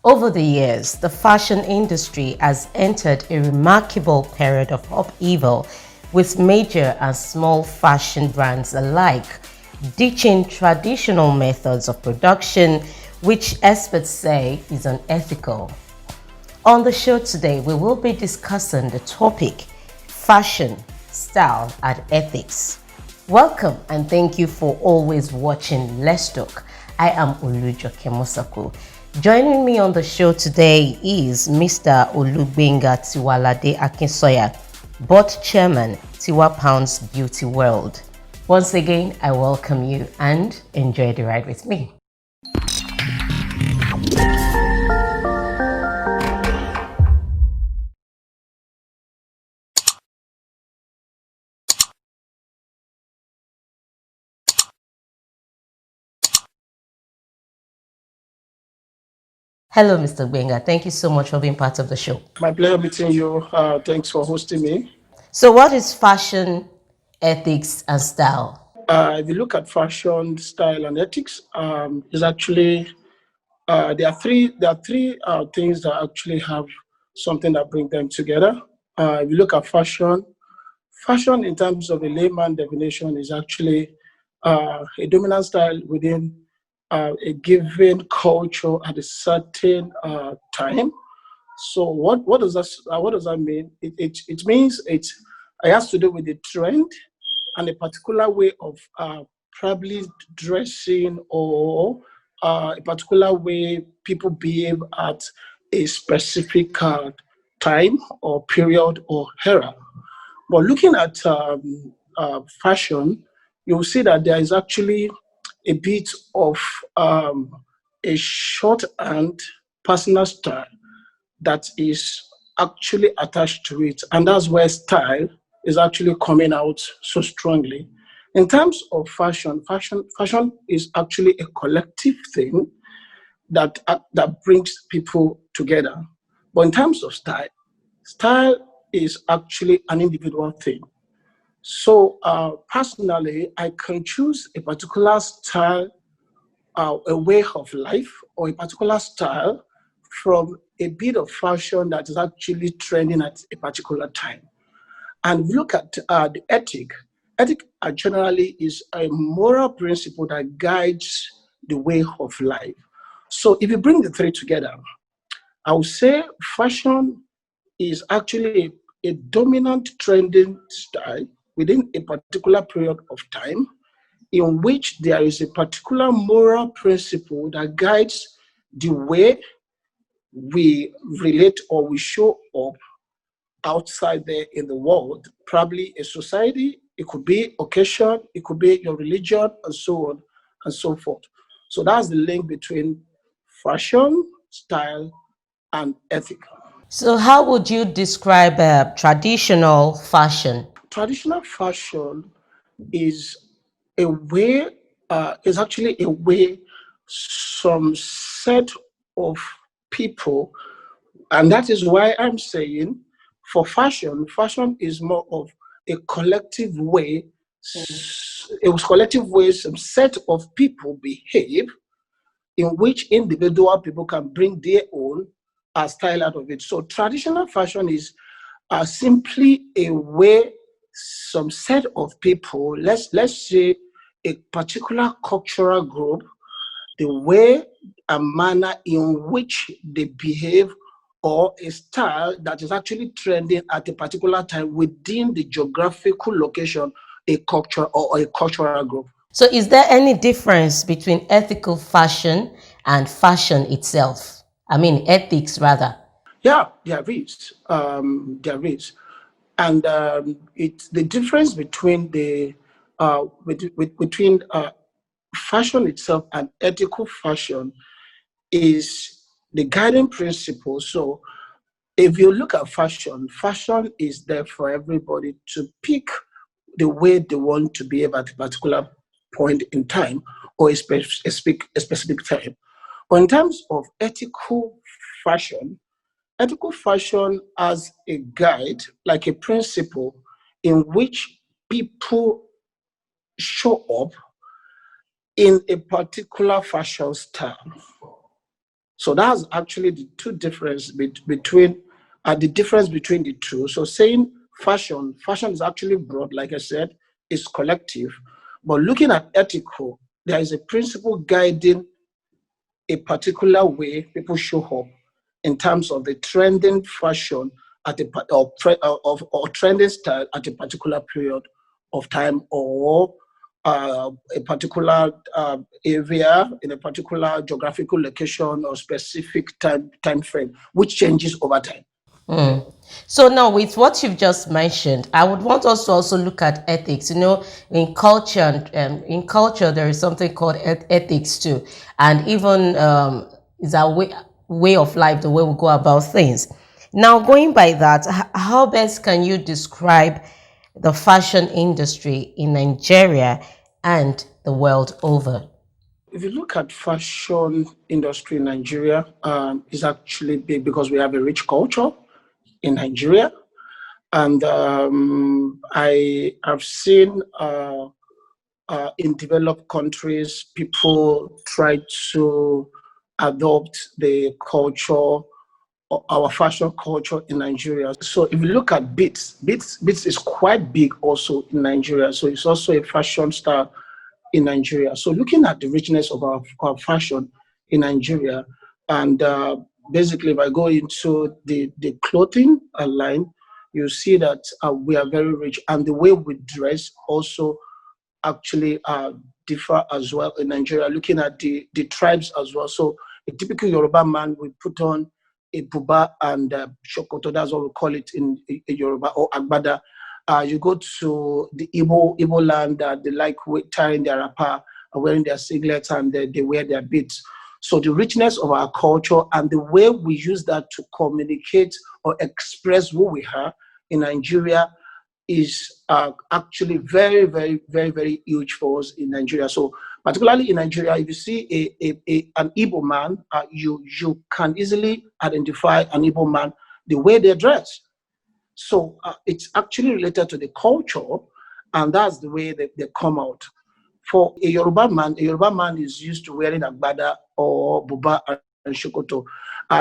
Over the years, the fashion industry has entered a remarkable period of upheaval, with major and small fashion brands alike ditching traditional methods of production, which experts say is unethical. On the show today, we will be discussing the topic fashion, style, and ethics. Welcome and thank you for always watching Let's Talk. I am Olujoke Mosako. Joining me on the show today is Mr. Olugbenga Tiwalade Akinsoya, board chairman, Tiwa Pounds Beauty World. Once again, I welcome you and enjoy the ride with me. Hello, Mr. Benga. Thank you so much for being part of the show. My pleasure meeting you. Thanks for hosting me. So, what is fashion, ethics, and style? If you look at fashion, style, and ethics, is actually there are three things that actually have something that bring them together. If you look at fashion in terms of a layman definition is actually a dominant style within a given culture at a certain time. So what does that mean? It means it has to do with the trend and a particular way of probably dressing or a particular way people behave at a specific time or period or era. But looking at fashion, you'll see that there is actually a bit of a shorthand personal style that is actually attached to it. And that's where style is actually coming out so strongly. In terms of fashion is actually a collective thing that brings people together. But in terms of style is actually an individual thing. So personally, I can choose a particular style, a way of life, or a particular style from a bit of fashion that is actually trending at a particular time. And look at the ethic. Ethic generally is a moral principle that guides the way of life. So if you bring the three together, I would say fashion is actually a dominant trending style within a particular period of time in which there is a particular moral principle that guides the way we relate or we show up outside there in the world, probably a society, it could be occasion, it could be your religion, and so on and so forth. So that's the link between fashion, style, and ethical. So, how would you describe traditional fashion? Traditional fashion is a way, is actually a way some set of people, and that is why I'm saying for fashion is more of a collective way, it was collective ways some set of people behave in which individual people can bring their own style out of it. So traditional fashion is simply a way some set of people, let's say a particular cultural group, the way and manner in which they behave or a style that is actually trending at a particular time within the geographical location, a culture or a cultural group. So, is there any difference between ethical fashion and fashion itself? I mean, ethics rather. Yeah, there is. There is. And it's the difference between between fashion itself and ethical fashion is the guiding principle. So if you look at fashion is there for everybody to pick the way they want to behave at a particular point in time or a specific time. But in terms of ethical fashion as a guide, like a principle in which people show up in a particular fashion style. So that's actually the two difference between the difference between the two. So saying fashion is actually broad, like I said, is collective. But looking at ethical, there is a principle guiding a particular way people show up in terms of the trending fashion at a or trending style at a particular period of time, or a particular area in a particular geographical location or specific time frame, which changes over time. So now, with what you've just mentioned, I would want us to also look at ethics. In culture, in culture, there is something called ethics too, and even is our way of life, the way we go about things. Now, going by that, how best can you describe the fashion industry in Nigeria and the world over? If you look at fashion industry in Nigeria, is actually big because we have a rich culture in Nigeria. And I have seen in developed countries, people try to adopt the culture, our fashion culture in Nigeria. So if you look at beats is quite big also in Nigeria. So it's also a fashion style in Nigeria. So looking at the richness of our fashion in Nigeria, and basically if I go into the clothing line, you see that we are very rich, and the way we dress also actually differ as well in Nigeria, looking at the tribes as well. So a typical Yoruba man will put on a buba and shokoto, that's what we call it in Yoruba, or agbada. You go to the Igbo land, they like tying their wrapper, wearing their singlets, and they wear their beads. So the richness of our culture and the way we use that to communicate or express who we are in Nigeria is actually very, very, very, very huge for us in Nigeria. So, particularly in Nigeria, if you see an Igbo man, you can easily identify an Igbo man the way they dress. So it's actually related to the culture, and that's the way they come out. For a Yoruba man is used to wearing agbada or buba and shokoto.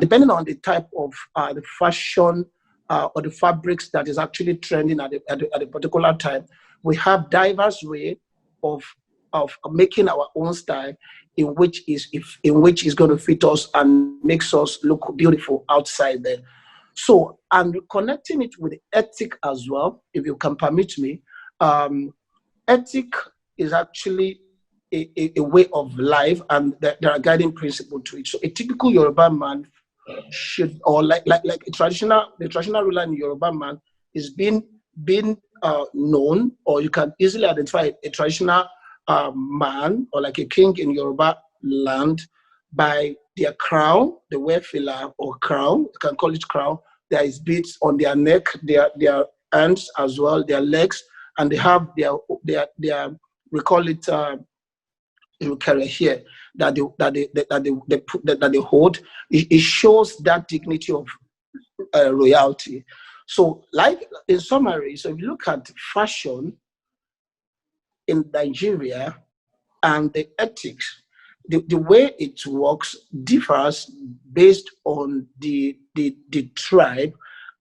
Depending on the type of the fashion or the fabrics that is actually trending at a particular time, we have diverse way of making our own style in which is going to fit us and makes us look beautiful outside there. So, and connecting it with ethic as well, if you can permit me, um, ethic is actually a way of life, and there are guiding principles to it. So a typical Yoruba man should, or like the traditional ruler in Yoruba man is being known, or you can easily identify a traditional man or like a king in Yoruba land by their crown, the wear fila or crown, you can call it crown. There is beads on their neck, their hands as well, their legs, and they have their we call it you carry here that they hold. It shows that dignity of royalty. So, like in summary, so if you look at fashion in Nigeria and the ethics, the way it works differs based on the tribe,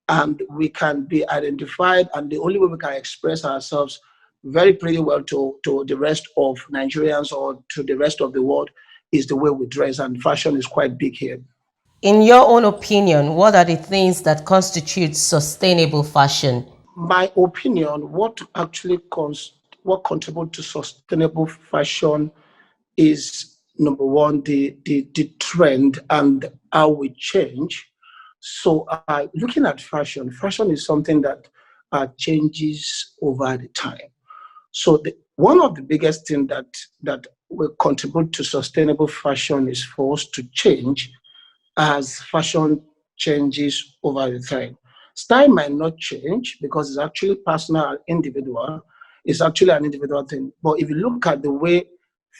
and we can be identified, and the only way we can express ourselves very pretty well to the rest of Nigerians or to the rest of the world is the way we dress, and fashion is quite big here. In your own opinion, what are the things that constitute sustainable fashion? My opinion, what contribute to sustainable fashion is number one, the trend and how we change. So looking at fashion is something that changes over the time. So one of the biggest things that will contribute to sustainable fashion is for us to change as fashion changes over the time. Style might not change because it's actually personal and individual. It's actually an individual thing. But if you look at the way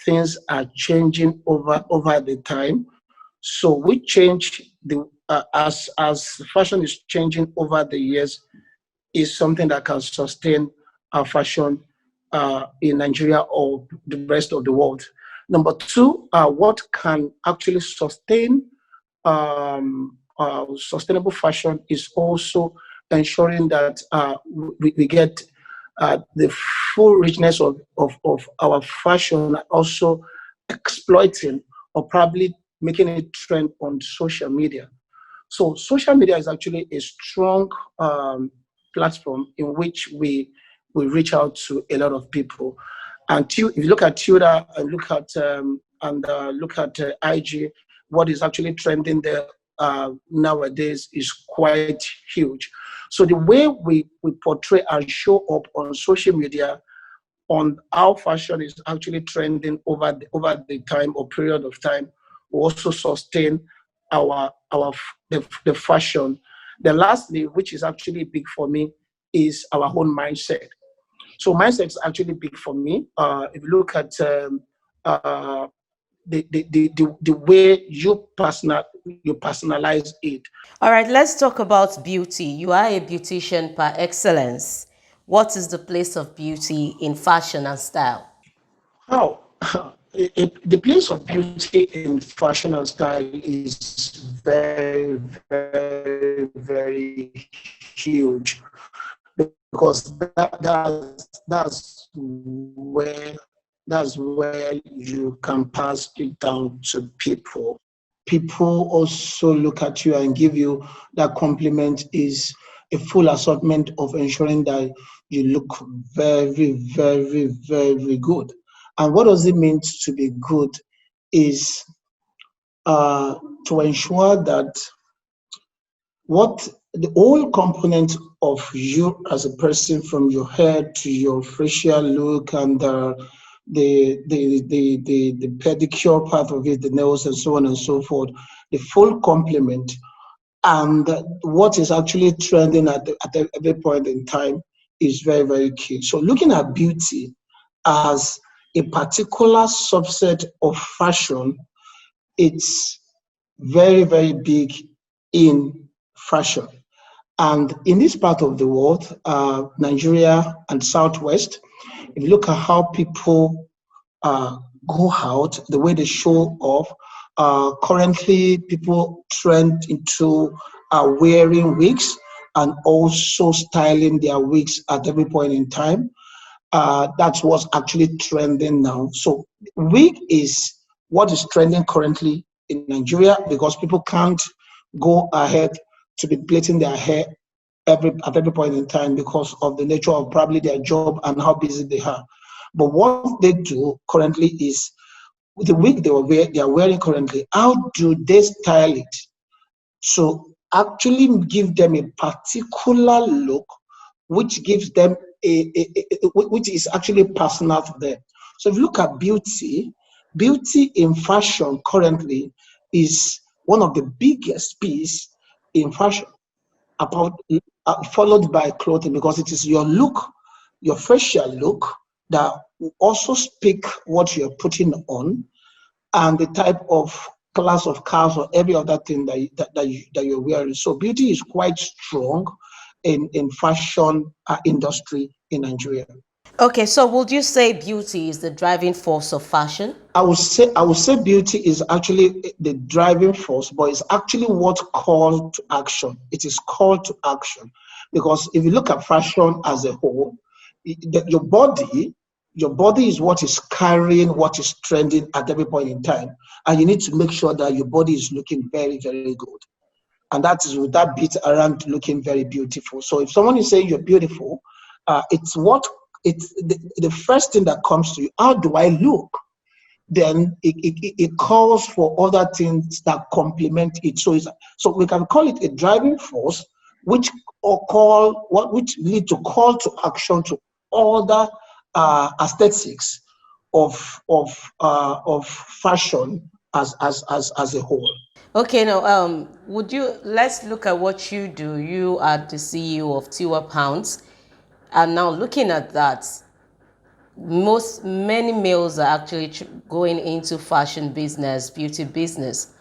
things are changing over the time, so we change as fashion is changing over the years, is something that can sustain our fashion in Nigeria or the rest of the world. Number two, what can actually sustain sustainable fashion is also ensuring that we get the full richness of our fashion, also exploiting or probably making it trend on social media. So social media is actually a strong platform in which we reach out to a lot of people. And if you look at Twitter and look at IG, what is actually trending there nowadays is quite huge. So the way we portray and show up on social media on how fashion is actually trending over the time or period of time will also sustain the fashion. Then lastly, which is actually big for me, is our own mindset. So mindset is actually big for me. If you look at uh, the way you personalize it. All right, let's talk about beauty. You are a beautician par excellence. What is the place of beauty in fashion and style? How the place of beauty in fashion and style is very, very huge, because that's where you can pass it down to people. People also look at you and give you that compliment is a full assortment of ensuring that you look very, very, very good. And what does it mean to be good is uh, to ensure that what the whole component of you as a person, from your hair to your facial look and the pedicure part of it, the nails and so on and so forth, the full complement, and what is actually trending at every point in time is very, very key. So looking at beauty as a particular subset of fashion, it's very, very big in fashion. And in this part of the world, Nigeria and Southwest, if you look at how people uh, go out, the way they show off, currently people trend into wearing wigs and also styling their wigs at every point in time. That's what's actually trending now. So wig is what is trending currently in Nigeria, because people can't go ahead to be plaiting their hair at every point in time because of the nature of probably their job and how busy they are. But what they do currently is the wig they are wearing currently. How do they style it? So actually give them a particular look, which gives them which is actually personal to them. So if you look at beauty, beauty in fashion currently is one of the biggest piece in fashion, about followed by clothing, because it is your look, your facial look, that will also speak what you're putting on, and the type of class of cars or every other thing that you're wearing. So beauty is quite strong in fashion industry in Nigeria. Okay, so would you say beauty is the driving force of fashion? I would say beauty is actually the driving force, but it's actually what call to action. It is call to action, because if you look at fashion as a whole, your body is what is carrying what is trending at every point in time, and you need to make sure that your body is looking very, very good. And that is with that bit around looking very beautiful. So if someone is saying you're beautiful, it's the first thing that comes to you. How do I look? Then it calls for other things that complement it. So we can call it a driving force, which which lead to call to action to other aesthetics of fashion as a whole. Okay, now, would you let's look at what you do. You are the CEO of Tiwa Pounds, and now looking at that, many males are actually going into fashion business, beauty business.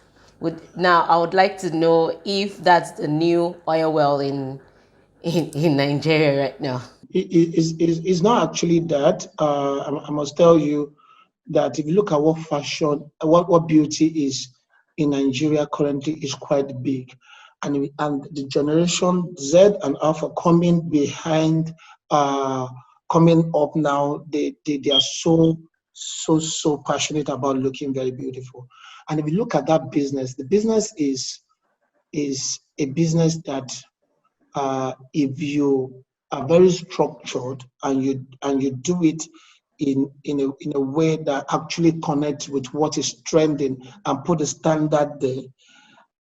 Now, I would like to know if that's the new oil well in Nigeria right now. It's not actually that. I must tell you that if you look at what fashion, what beauty is, in Nigeria currently is quite big. And the generation Z and Alpha coming behind, uh, coming up now, they are so passionate about looking very beautiful. And if you look at that business, the business is a business that, if you are very structured and you do it in a way that actually connects with what is trending and put a standard there,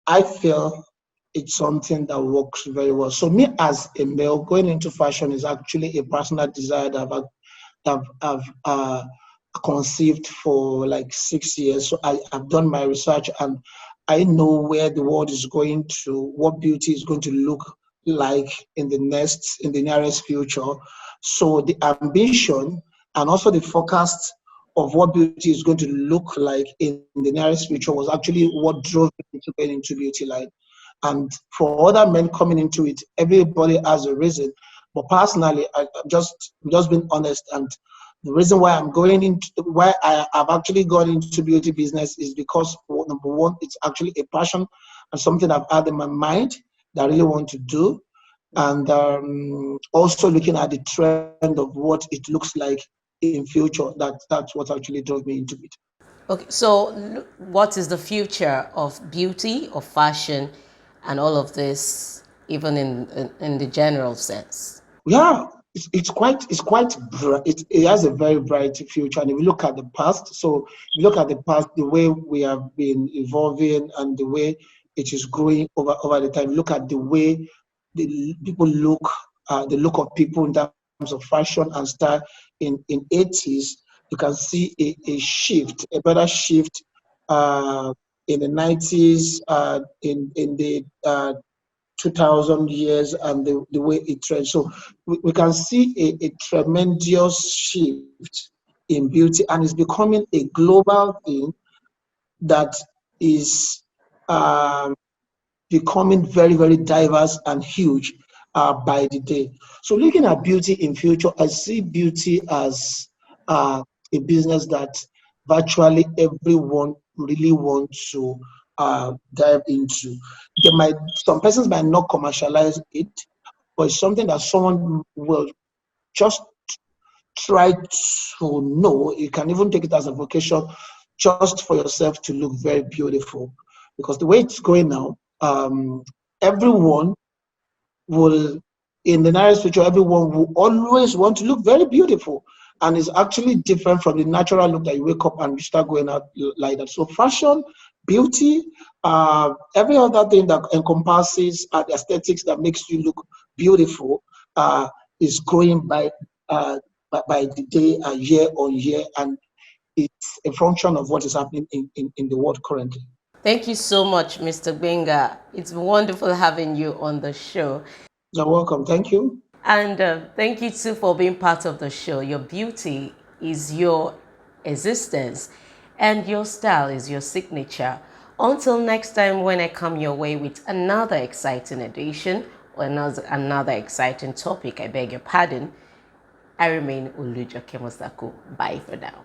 I feel it's something that works very well. So me as a male going into fashion is actually a personal desire that I've conceived for like 6 years. So I've done my research and I know where the world is going to, what beauty is going to look like in the nearest future. So the ambition and also the forecast of what beauty is going to look like in the nearest future was actually what drove me into getting into beauty line. And for other men coming into it, everybody has a reason. But personally, I'm just being honest. And the reason why I've actually gone into beauty business is because, number one, it's actually a passion and something I've had in my mind that I really want to do. And also looking at the trend of what it looks like in future, that's what actually drove me into it. Okay, so what is the future of beauty, of fashion, and all of this, even in the general sense? Yeah, it's quite bright. It has a very bright future. And if you look at the past, so if you look at the past, the way we have been evolving and the way it is growing over the time. Look at the way the people look, the look of people in terms of fashion and style in 80s. You can see a shift, a better shift in the 90s, in the 2000 years and the way it trends. So we can see a tremendous shift in beauty, and it's becoming a global thing that is becoming very, very diverse and huge by the day. So looking at beauty in future, I see beauty as a business that virtually everyone really wants to dive into. Some persons might not commercialize it, but it's something that someone will just try to know. You can even take it as a vocation just for yourself to look very beautiful. Because the way it's going now, everyone will, in the nearest future, everyone will always want to look very beautiful. And it's actually different from the natural look that you wake up and you start going out like that. So fashion, beauty, every other thing that encompasses the aesthetics that makes you look beautiful is growing by the day, year on year, and it's a function of what is happening in the world currently. Thank you so much, Mr. Benga. It's wonderful having you on the show. You're welcome. Thank you. And thank you too for being part of the show. Your beauty is your existence, and your style is your signature. Until next time, when I come your way with another exciting edition or another exciting topic, I beg your pardon. I remain Olujo Kemosako. Bye for now.